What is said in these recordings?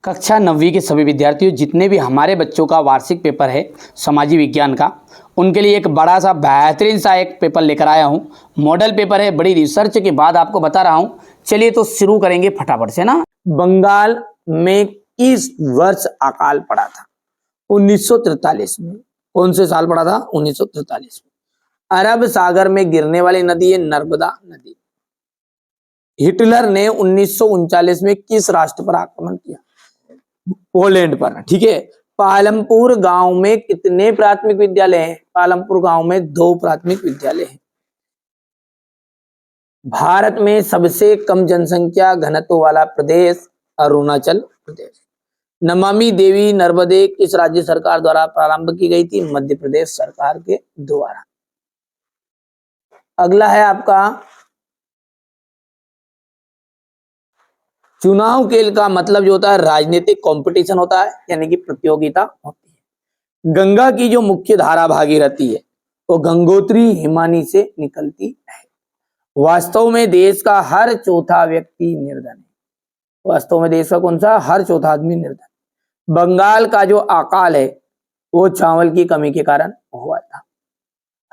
कक्षा 9वीं के सभी विद्यार्थियों, जितने भी हमारे बच्चों का वार्षिक पेपर है सामाजिक विज्ञान का, उनके लिए एक बड़ा सा बेहतरीन सा एक पेपर लेकर आया हूँ। मॉडल पेपर है, बड़ी रिसर्च के बाद आपको बता रहा हूँ। चलिए तो शुरू करेंगे फटाफट से ना। बंगाल में किस वर्ष अकाल पड़ा था? 1943 में। कौन से साल पड़ा था? 1943 में। अरब सागर में गिरने वाली नदी है नर्मदा नदी। हिटलर ने 1939 में किस राष्ट्र पर आक्रमण किया? पोलैंड पर। ठीक है। पालमपुर गांव में कितने प्राथमिक विद्यालय हैं? पालमपुर गांव में 2 प्राथमिक विद्यालय हैं। भारत में सबसे कम जनसंख्या घनत्व वाला प्रदेश अरुणाचल प्रदेश। नमामि देवी नर्मदे किस राज्य सरकार द्वारा प्रारंभ की गई थी? मध्य प्रदेश सरकार के द्वारा। अगला है आपका चुनाव खेल का मतलब जो होता है राजनीतिक कंपटीशन होता है, यानी कि प्रतियोगिता होती है। गंगा की जो मुख्य धारा भागीरथी है वो गंगोत्री हिमानी से निकलती है। वास्तव में देश का हर चौथा व्यक्ति निर्धन है। वास्तव में देश का कौन सा? हर चौथा आदमी निर्धन। बंगाल का जो अकाल है वो चावल की कमी के कारण हुआ था।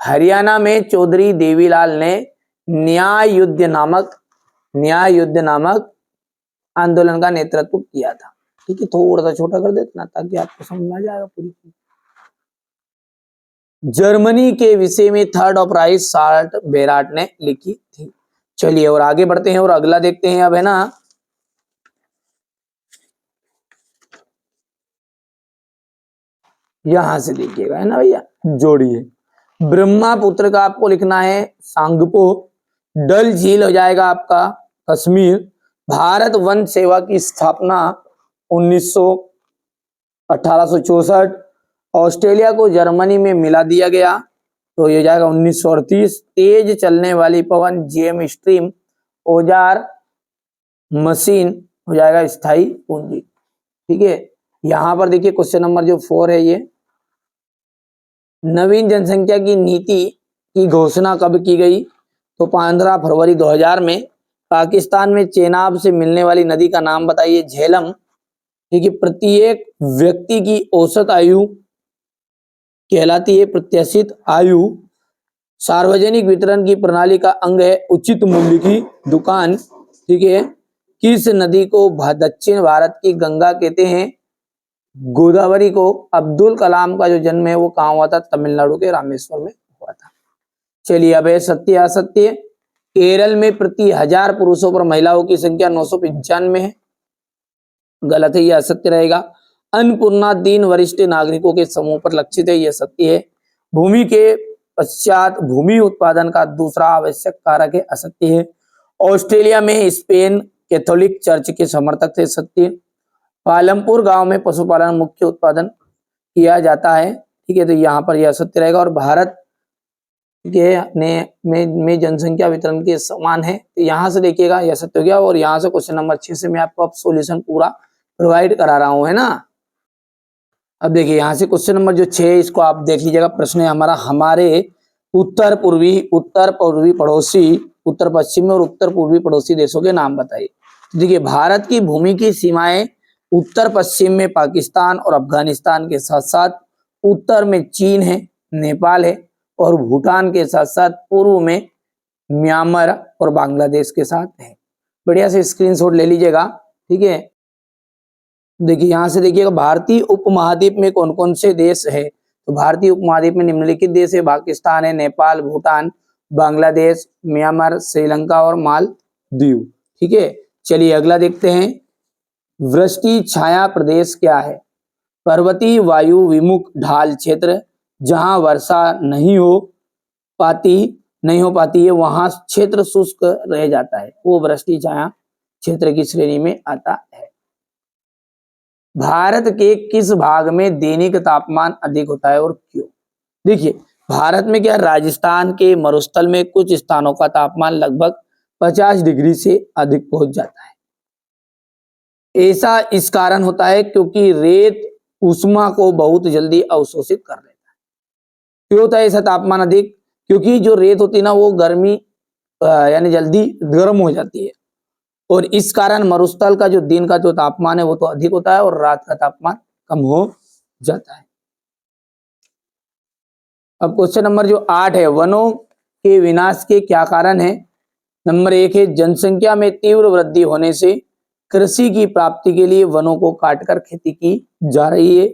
हरियाणा में चौधरी देवीलाल ने न्याय युद्ध नामक आंदोलन का नेतृत्व किया था। ठीक है, थोड़ा सा छोटा कर देना ताकि आपको समझ में आ जाएगा पूरी। जर्मनी के विषय में थर्ड ऑफ राइट साल्ट बेराट ने लिखी थी। चलिए और आगे बढ़ते हैं और अगला देखते हैं। अब है ना, यहां से देखिएगा, है ना भैया, जोड़िए। ब्रह्मपुत्र का आपको लिखना है सांगपो। डल झील हो जाएगा आपका कश्मीर। भारत वन सेवा की स्थापना 1864। ऑस्ट्रेलिया को जर्मनी में मिला दिया गया तो ये जाएगा 1938। तेज चलने वाली पवन जेम स्ट्रीम औजार मशीन हो जाएगा स्थायी पूंजी। ठीक है, यहां पर देखिए क्वेश्चन नंबर जो 4 है, ये नवीन जनसंख्या की नीति की घोषणा कब की गई? तो 15 फरवरी 2000 में। पाकिस्तान में चेनाब से मिलने वाली नदी का नाम बताइए। झेलम। ठीक है, प्रत्येक व्यक्ति की औसत आयु कहलाती है प्रत्याशित आयु। सार्वजनिक वितरण की प्रणाली का अंग है उचित मूल्य की दुकान। ठीक है, किस नदी को दक्षिण भारत की गंगा कहते हैं? गोदावरी को। अब्दुल कलाम का जो जन्म है वो कहाँ हुआ था? तमिलनाडु के रामेश्वर में हुआ था। चलिए अब है सत्य असत्य। केरल में प्रति 1000 पुरुषों पर महिलाओं की संख्या 995 है। गलत है, यह असत्य रहेगा। अन्नपूर्णा 3 वरिष्ठ नागरिकों के समूह पर लक्षित है, यह सत्य है। भूमि के पश्चात भूमि उत्पादन का दूसरा आवश्यक कारक है, असत्य है। ऑस्ट्रेलिया में स्पेन कैथोलिक चर्च के समर्थक थे, सत्य। पालमपुर गांव में पशुपालन मुख्य उत्पादन किया जाता है। ठीक है, तो यहाँ पर यह सत्य रहेगा। और भारत के में जनसंख्या वितरण के समान है, तो यहाँ से देखिएगा यह सत्य हो गया। और यहाँ से क्वेश्चन नंबर 6 से मैं आपको अब सॉल्यूशन पूरा प्रोवाइड करा रहा हूँ, है ना। अब देखिए यहाँ से क्वेश्चन नंबर जो 6 इसको आप देख लीजिएगा। प्रश्न है हमारा, हमारे उत्तर पूर्वी पड़ोसी, उत्तर पश्चिमी और उत्तर पूर्वी पड़ोसी देशों के नाम बताइए। तो देखिए भारत की भूमि की सीमाएं उत्तर पश्चिम में पाकिस्तान और अफगानिस्तान के साथ साथ उत्तर में चीन है, नेपाल है और भूटान के साथ साथ पूर्व में म्यांमार और बांग्लादेश के साथ है। बढ़िया से स्क्रीनशॉट ले लीजिएगा। ठीक है, देखिए यहां से देखिएगा भारतीय उपमहाद्वीप में कौन कौन से देश है? तो भारतीय उपमहाद्वीप में निम्नलिखित देश है। पाकिस्तान है, नेपाल, भूटान, बांग्लादेश, म्यांमार, श्रीलंका और मालदीव। ठीक है, चलिए अगला देखते हैं। वृष्टि छाया प्रदेश क्या है? पर्वतीय वायु विमुख ढाल क्षेत्र, जहां वर्षा नहीं हो पाती है, वहां क्षेत्र शुष्क रह जाता है, वो वृष्टि छाया क्षेत्र की श्रेणी में आता है। भारत के किस भाग में दैनिक तापमान अधिक होता है और क्यों? देखिए भारत में क्या, राजस्थान के मरुस्थल में कुछ स्थानों का तापमान लगभग 50 डिग्री से अधिक पहुंच जाता है। ऐसा इस कारण होता है क्योंकि रेत उष्मा को बहुत जल्दी अवशोषित कर लेता है। क्यों होता है ऐसा तापमान अधिक? क्योंकि जो रेत होती है ना वो गर्मी यानी जल्दी गर्म हो जाती है और इस कारण मरुस्थल का जो दिन का जो तापमान है वो तो अधिक होता है और रात का तापमान कम हो जाता है। अब क्वेश्चन नंबर जो 8 है, वनों के विनाश के क्या कारण है? नंबर 1 है जनसंख्या में तीव्र वृद्धि होने से कृषि की प्राप्ति के लिए वनों को काटकर खेती की जा रही है।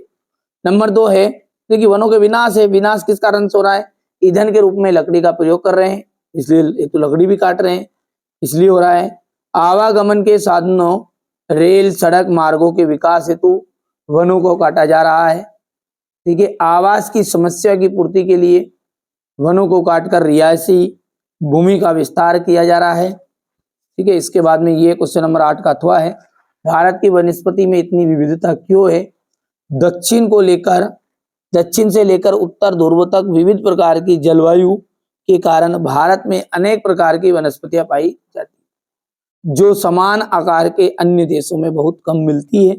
नंबर 2 है देखिए वनों के विनाश है, विनाश किस कारण से हो रहा है? ईंधन के रूप में लकड़ी का प्रयोग कर रहे हैं, इसलिए एक तो लकड़ी भी काट रहे हैं, इसलिए हो रहा है। आवागमन के साधनों, रेल सड़क मार्गों के विकास हेतु वनों को काटा जा रहा है। ठीक है, आवास की समस्या की पूर्ति के लिए वनों को काटकर रिहायशी भूमि का विस्तार किया जा रहा है। ठीक है, इसके बाद में ये क्वेश्चन नंबर 8 का अथवा है, भारत की वनस्पति में इतनी विविधता क्यों है? दक्षिण से लेकर उत्तर ध्रुव तक विविध प्रकार की जलवायु के कारण भारत में अनेक प्रकार की वनस्पतियां पाई जाती हैं, जो समान आकार के अन्य देशों में बहुत कम मिलती है।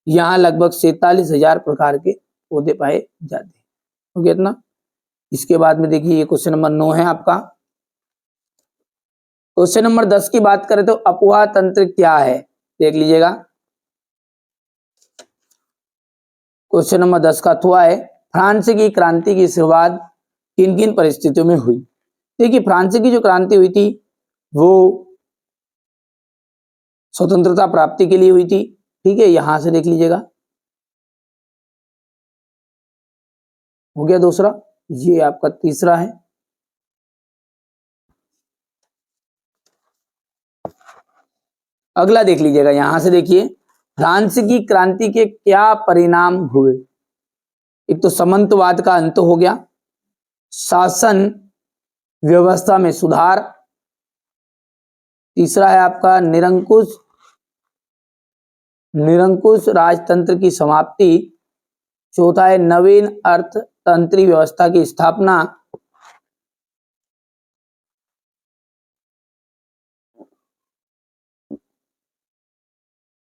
यहाँ लगभग 47,000 प्रकार के पौधे पाए जाते हैं। हो गया इतना। इसके बाद में देखिए ये क्वेश्चन नंबर 9 है आपका। क्वेश्चन नंबर 10 की बात करें तो अपवाह तंत्र क्या है, देख लीजिएगा। क्वेश्चन नंबर 10 का अथवा है, फ्रांस की क्रांति की शुरुआत किन किन परिस्थितियों में हुई? देखिए फ्रांस की जो क्रांति हुई थी वो स्वतंत्रता प्राप्ति के लिए हुई थी। ठीक है, यहां से देख लीजिएगा। हो गया दूसरा, ये आपका तीसरा है। अगला देख लीजिएगा, यहां से देखिए फ्रांस की क्रांति के क्या परिणाम हुए? एक तो सामंतवाद का अंत हो गया, शासन व्यवस्था में सुधार, तीसरा है आपका निरंकुश राजतंत्र की समाप्ति, चौथा है नवीन अर्थतंत्री व्यवस्था की स्थापना,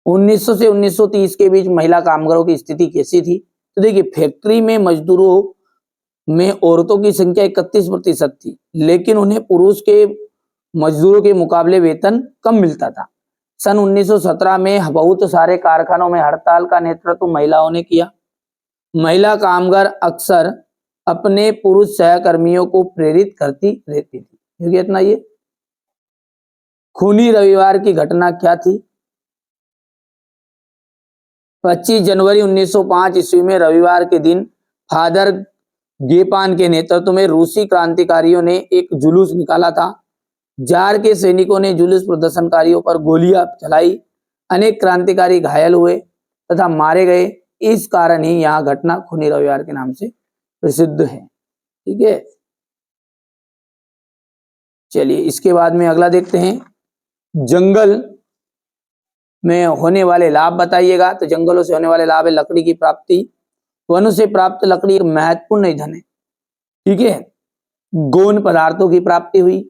1900 से 1930 के बीच महिला कामगारों की स्थिति कैसी थी? तो देखिए फैक्ट्री में मजदूरों में औरतों की संख्या 31% थी, लेकिन उन्हें पुरुष के मजदूरों के मुकाबले वेतन कम मिलता था। सन 1917 में बहुत सारे कारखानों में हड़ताल का नेतृत्व महिलाओं ने किया। महिला कामगार अक्सर अपने पुरुष सहकर्मियों को प्रेरित करती रहती थी। क्योंकि इतना ये खूनी रविवार की घटना क्या थी? 25 जनवरी 1905 ईस्वी में रविवार के दिन फादर गेपान के नेतृत्व में रूसी क्रांतिकारियों ने एक जुलूस निकाला था। जार के सैनिकों ने जुलूस प्रदर्शनकारियों पर गोलियां चलाई, अनेक क्रांतिकारी घायल हुए तथा मारे गए। इस कारण ही यह घटना खूनी रविवार के नाम से प्रसिद्ध है। ठीक है, चलिए इसके बाद में अगला देखते हैं, जंगल में होने वाले लाभ बताइएगा। तो जंगलों से होने वाले लाभ है लकड़ी की प्राप्ति, वनों से प्राप्त लकड़ी एक महत्वपूर्ण ईंधन है। ठीक है, गौण पदार्थों की प्राप्ति हुई,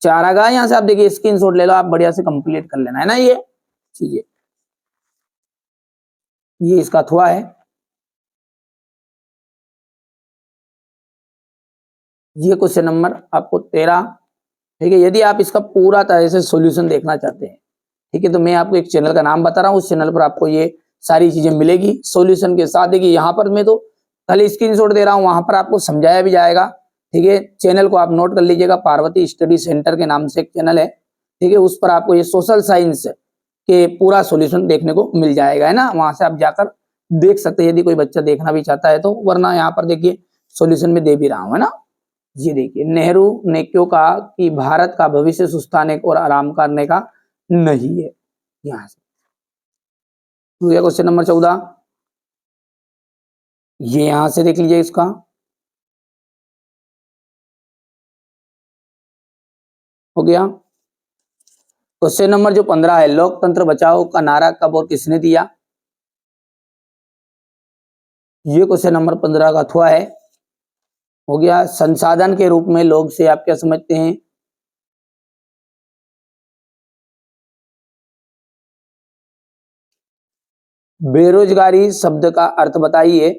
चारागाह, यहां से आप देखिए स्क्रीनशॉट ले लो, आप बढ़िया से कंप्लीट कर लेना है ना ये चीजें। ये इसका अथवा है। ये क्वेश्चन नंबर आपको 13। ठीक है, यदि आप इसका पूरा तरह से सॉल्यूशन देखना चाहते हैं, ठीक है, तो मैं आपको एक चैनल का नाम बता रहा हूँ, उस चैनल पर आपको ये सारी चीजें मिलेगी सॉल्यूशन के साथ। देखिए यहाँ पर मैं तो खाली स्क्रीनशॉट दे रहा हूँ, वहां पर आपको समझाया भी जाएगा। ठीक है, चैनल को आप नोट कर लीजिएगा, पार्वती स्टडी सेंटर के नाम से एक चैनल है। ठीक है, उस पर आपको ये सोशल साइंस के पूरा सॉल्यूशन देखने को मिल जाएगा, है ना। वहां से आप जाकर देख सकते हैं यदि कोई बच्चा देखना भी चाहता है तो, वरना यहाँ पर देखिए सॉल्यूशन में दे भी रहा हूँ, है ना। ये देखिए, नेहरू ने क्यों कहा कि भारत का भविष्य सुस्ताने और आराम करने का नहीं है? यहां से क्वेश्चन नंबर 14, ये यहां से देख लीजिए इसका। हो गया। क्वेश्चन नंबर जो 15 है, लोकतंत्र बचाओ का नारा कब और किसने दिया? ये क्वेश्चन नंबर 15 का अथवा है। हो गया। संसाधन के रूप में लोग से आप क्या समझते हैं? बेरोजगारी शब्द का अर्थ बताइए।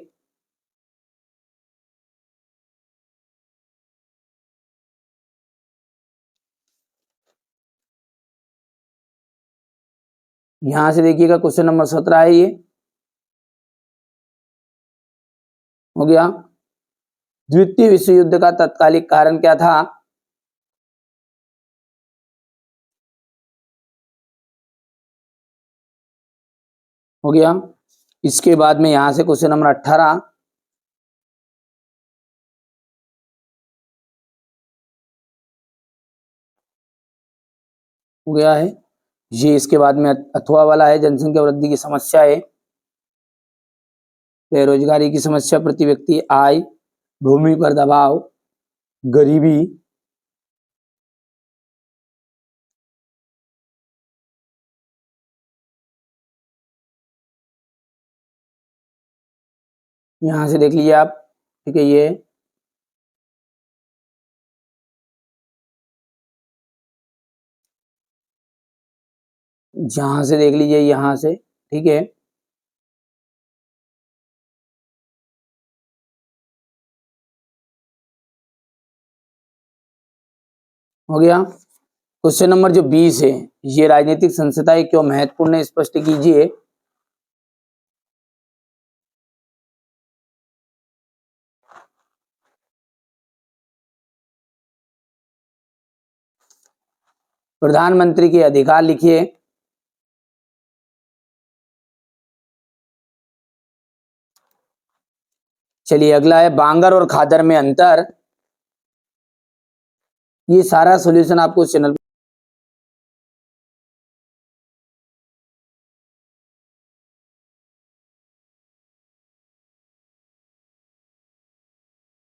यहां से देखिएगा क्वेश्चन नंबर 17 है ये, हो गया। द्वितीय विश्व युद्ध का तत्कालिक कारण क्या था? हो गया। इसके बाद में यहां से क्वेश्चन नंबर 18, हो गया है ये। इसके बाद में अथवा वाला है, जनसंख्या वृद्धि की समस्या है, बेरोजगारी की समस्या, प्रति व्यक्ति आय, भूमि पर दबाव, गरीबी, यहां से देख लीजिए आप, ठीक है। ये जहां से देख लीजिए, यहां से, ठीक है। हो गया। क्वेश्चन नंबर जो 20 है, ये राजनीतिक संस्थाएं क्यों महत्वपूर्ण है, स्पष्ट कीजिए। प्रधानमंत्री के अधिकार लिखिए। चलिए अगला है बांगर और खादर में अंतर। ये सारा सॉल्यूशन आपको चैनल पर